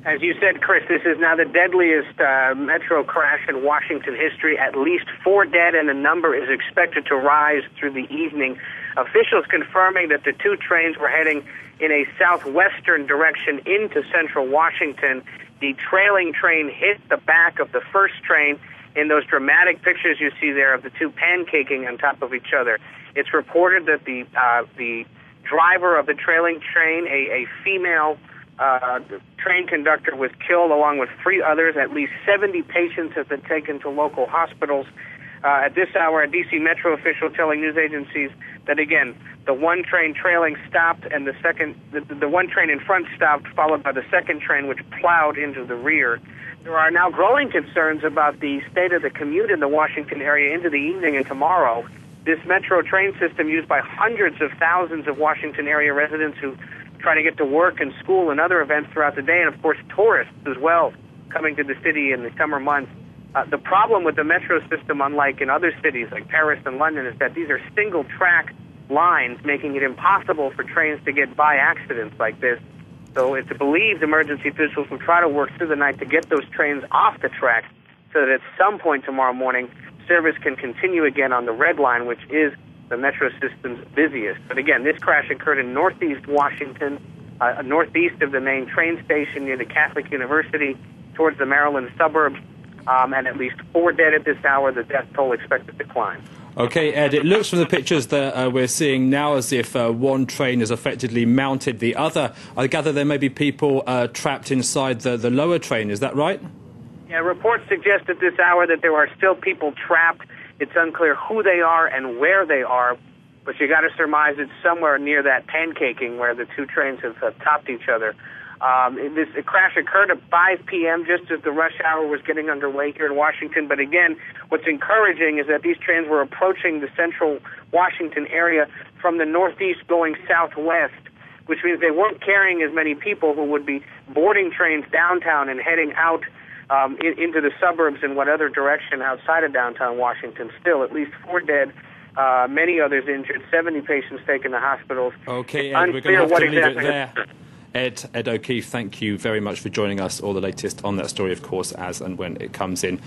As you said, Chris, this is now the deadliest metro crash in Washington history. At least 4 dead, and the number is expected to rise through the evening. Officials confirming that the 2 trains were heading in a southwestern direction into central Washington. The trailing train hit the back of the first train in those dramatic pictures you see there of the 2 pancaking on top of each other. It's reported that the driver of the trailing train, a female train conductor, was killed along with 3 others. At least 70 patients have been taken to local hospitals. At this hour, a D.C. Metro official telling news agencies that, again, the 1 train trailing stopped and the 1 train in front stopped, followed by the 2nd train, which plowed into the rear. There are now growing concerns about the state of the commute in the Washington area into the evening and tomorrow. This metro train system used by hundreds of thousands of Washington area residents who try to get to work and school and other events throughout the day, and of course tourists as well coming to the city in the summer months. The problem with the metro system, unlike in other cities like Paris and London, is that these are single-track lines, making it impossible for trains to get by accidents like this. So it's believed emergency officials will try to work through the night to get those trains off the tracks so that at some point tomorrow morning, service can continue again on the Red Line, which is the metro system's busiest. But again, this crash occurred in northeast Washington, northeast of the main train station near the Catholic University, towards the Maryland suburbs, and at least 4 dead at this hour. The death toll expected to climb. Okay, Ed, it looks from the pictures that we're seeing now as if 1 train is effectively mounted the other. I gather there may be people trapped inside the lower train. Is that right? Yeah, reports suggest at this hour that there are still people trapped. It's unclear who they are and where they are, but you got to surmise it's somewhere near that pancaking where the 2 trains have topped each other. This crash occurred at 5 p.m., just as the rush hour was getting underway here in Washington. But again, what's encouraging is that these trains were approaching the central Washington area from the northeast going southwest, which means they weren't carrying as many people who would be boarding trains downtown and heading out into the suburbs in what other direction outside of downtown Washington. Still, at least 4 dead, many others injured, 70 patients taken to hospitals. Okay, Ed, we're going to have to leave it there. Ed O'Keefe, thank you very much for joining us. All the latest on that story, of course, as and when it comes in.